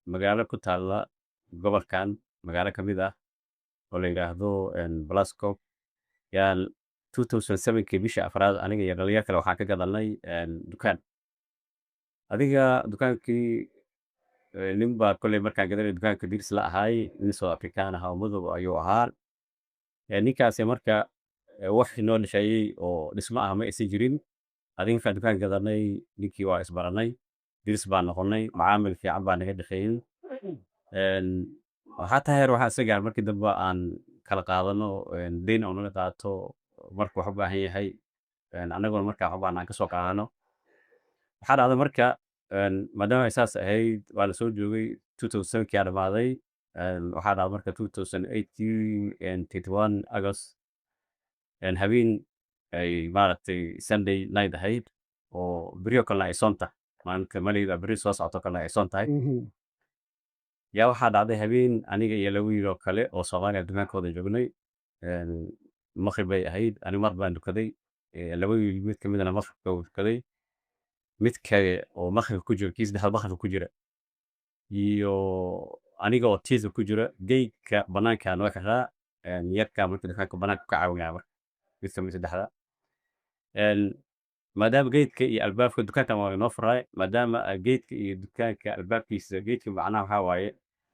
magaalo ku taalla gobolkan magaalo ka mid ah oo la yidhaahdo Glasgow yaan 2007kii bishii afraad aniga iyo dhalinyaro kale waxaan ka gadanay dukaan adiga dukaankii nin baa kolley markaan gadanay dukaanka diris la ahaay nin South African ah oo madow ayuu ahaa ninkaasi marka wax inoo dhexeeyey oo dhismo ah ma aysan jirin adiga markaan dukaan gadanay ninkii waa isbaranay diris baan noqonay macaamil fiican baa naga dhexeeyey xataa heer waxaa isaga markii dambe aan kala qaadano deyn oo naga qaato marka wax u baahan yahay annaguna markaa wax u baahan aan ka soo qaadano waxaa dhacday marka maadaama ay saas ahayd waa la soo joogay 2007kii aa dhamaaday waxaa dhacday marka 2018 August habeen ay maaragtay Sunday night ahayd oo beriyo kalena ay soon tahay maalinta maleyda beri soo socoto kalena ay soon tahay yaa waxaa dhacday habeen aniga iyo laba wiil oo kale oo Soomaaliya dukaankooda joognay maqrib bay ahayd ani mar baan dukaday laba wiil mid ka midna maqribka uu dukaday mid kale oo maqrib ku jira kii saddexaad maqrib ku jira iyo aniga oo tiisa ku jira geedka banaanka noo xiraa yarka marka dukaanka banaanka ka caawinaya marka mid ka mid saddexda maadaama geedka iyo albaabka dukaanka waa inoo furay maadaama geedka iyo dukaanka albaabkiisa geedka macnaha waxaa waaye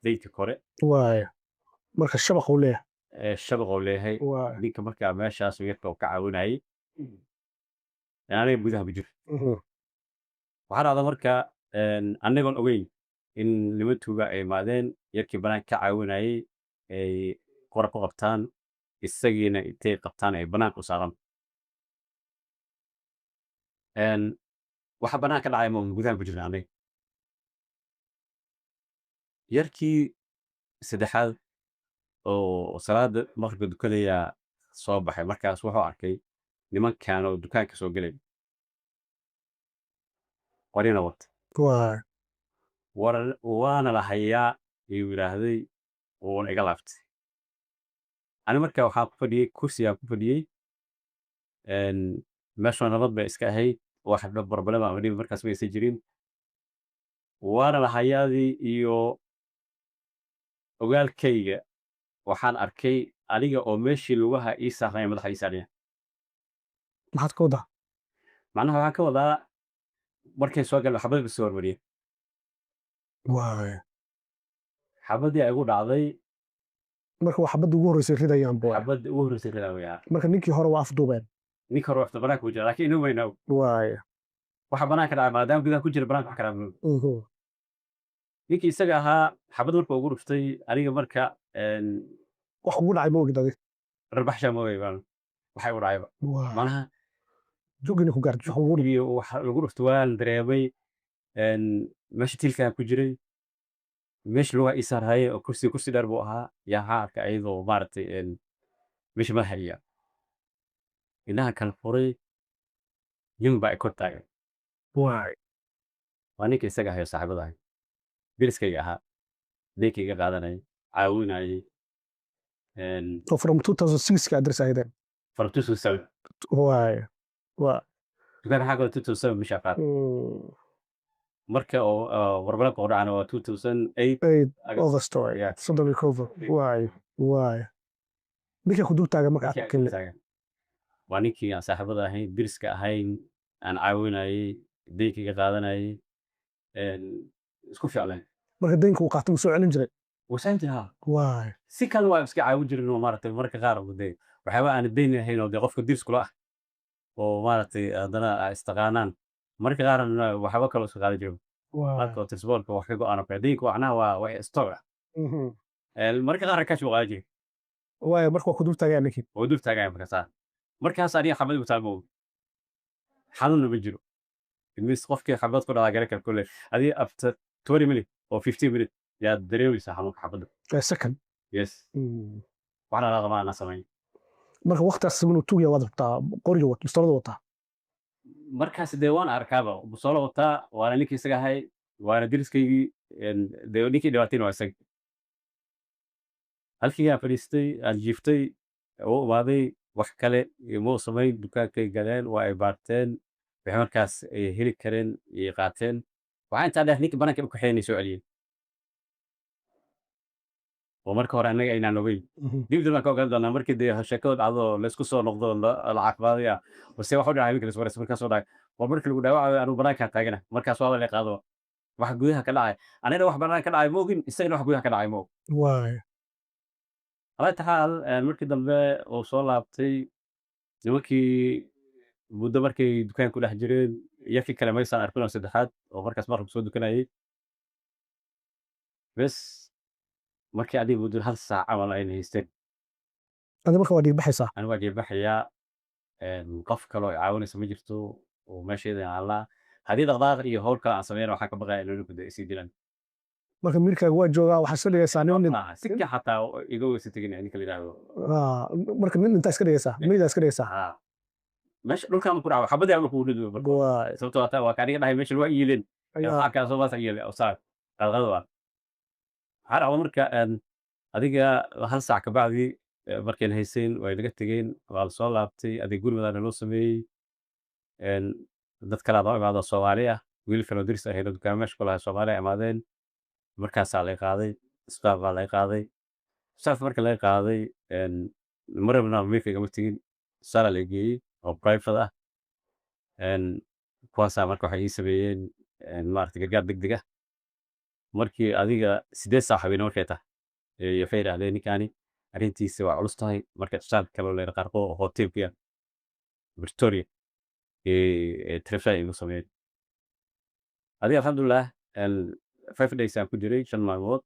daydka kore waaya marka shabaq uu leeyahay shabaq uu leeyahay waaya ninka markaa meeshaas yarka uu ka caawinayay aniga gudaha ku jira waxaa dhacda marka anagoon ogeyn in niman tuuga ay imaadeen yarkii banaanka ka caawinayay ay qora ku qabtaan isagiina intay qabtaan ay banaanka u saaran waxa banaanka ka dhacay ma gudaha ku jirna aniga yarkii saddexaad oo salaada maqribka dukanaya soo baxay markaas wuxuu arkay nimankan oo dukaanka soo gelay qorina wata waaya waana la hayaa ayuu yidhaahday wuuna iga laaftay ani marka waxaan ku fadhiyey kursigaan ku fadhiyey meeshuna nabad bay iska ahayd wax barbalema ama dhib markaas ma aysan jirin waana la hayaadii iyo ogaalkayga waxaan arkay aniga oo meeshii lugaha ii saarnay madaxa ii saarnaya maxaad ka wadaa macnaha waxaan ka wadaa markay soo galeen xabadii soo hormariyay waaya xabadii ay igu dhacday marka waa xabadda ugu horreysay ridayaan booy xabadii ugu horreysay ridaawayaa marka ninkii hore waa afduubeen ninka hore waxta banaanka ku jira laakiin inuu weynaaw waaya waxa banaanka dhacay maadaama gudaha ku jira banaanka wax karaa ninkii isaga ahaa xabad marka ugu dhuftay aniga marka wax ugu dhacay ma ogid adi rarbaxshaa ma ogay baan waxay u dhacayba waaya macnaha jugina ku gaartay wax ugu dhacay iyo wax lagu dhuftay waan dareemay meesha tilkaan ku jiray meesha lugaa ii saarhaye oo kursi dheer buu ahaa yaa waxaa arkay ayadoo maaragtay meesha madaxa iya indhaha kala furay nin baa i kor taagay waaya waa ninka isaga ahayo saaxiibada ahay deriskayga ahaa deykayga qaadanayay caawinayay oo from 2006 ka adres ahaydeen fartusu sawi waaya waa dukaan waxaa kaloo 2007 bisha afraad marka oo warbalaanka oo dhacana waa 2008 over story Yeah. soddon iyo kow waaya ninka ku dul taagan marka aad kille waa ninkii aan saaxiibada ahayn deriska ahayn aan caawinayay deykayga qaadanayay isku ficleen marka deynka uu qaatay uu soo celin jiray wasaanti haa waaya si kale waa iska caawin jirin oo maaragtay marka qaar dee waxyaaba aan deyn ahayn oo dee qofka diris kula ah oo maaragtay haddana istaqaanaan marka qaarna waxyaaba kaloo iska qaadan jiro waaya halka tisboolka wax ka go-aan oo kale deynka macnaha waa wax stock ah marka qaarna kash buu qaadan jiray waaya marka waa ku dul taagan ninkii oo dul taagaya markaas aniga xabad igu taal ma ogi xanuunna ma jiro ilmis qofkii xabad ku dhalaa gara kale kule adiga after 20 minute oo 15 minute yaad dareemaysaa xanuunka xabadda second yes waxna la qamaa ana samayn marka waqtigaas inuu tuugaya waad rabtaa qoriga wata pistoolada wataa markaas dee waan arkaaba busoolo wataa waana ninkii isaga ahay waana deriskaygii dee ninkii dhibaatayna waa isaga halkii aan fadhiistay aan jiiftay u imaaday wax kale ima samayn dukaankay galeen waa ay baarteen wixii markaas ay heli kareen ay qaateen waxaa intaa dheer ninkii banaanka u kaxeynay soo celiyeen oo marka hore annaga aynaan ogeyn dib dib baan ka ogaan doonaa markii dee sheekada dhacdo laysku soo noqdo la caafimaadaya balse wax u dhacay iminka laswaras markaas oo dhacay waa markii lagu dhaawacayo anuu banaankaan taagana markaas waaba la qaado wax gudaha ka dhacay anina wax banaan ka dhacay ma ogin isagana wax gudaha ka dhacay ma og waay ala taxaal markii dambe uu soo laabtay nimankii muddo markay dukaan ku dhex jireen yakii kale maysaan arkin oo saddexaad oo markaas maqrib soo dukanayay bes markii adiga muddo hal saac camal ayna haysteen adi marka waa dhiigbaxaysaa anigu waa jeebaxayaa qof kale oo i caawinaysa ma jirto oo meesheeda allaa haddii dhaqdhaqaaq iyo howl kale aan sameyn waxaan ka baqaya inuu guda isii dilan marka miirkaaga waa joogaa waxaad iska dhigaysaa nin sika xataa iga weysa tegin ninka la yidhaahdo marka nin intaa iska dhigaysaa meydaa iska dhigaysaa meesha dhulkaan ku dhaco xabadii ama ku dhido waay sababtoo ata waa kaaniga dhahay meesha waa iileen waxaa kaa soo baasa iile osaar qalqada waa waxaa dhacda marka adiga hal saac ka bacdi markayn haysayn way naga tegeen waa la soo laabtay adeeg gurmadaana loo sameeyey dad kale adoo imaado Soomaali ah wiil kale oo diris ah oo dukaan meesha ku lahaa Soomaali imaadeen markaasaa la qaaday isbitaal baa la qaaday isbitaal marka la qaaday marabna meelka igama tegin sala la geeyey oo private ah kuwaasaa marka waxay ii sameeyeen maaragtay gargaar degdeg ah markii adiga 8 saac habeen markay tahay iyo waxay yidhaahdeen ninkaani arrintiisa waa culus tahay marka isbitaal kale oo la qarqo oo hotelka Victoria telefoon igu sameeyeen adiga alxamdulilah 5 days aan ku jiray 5 maalmood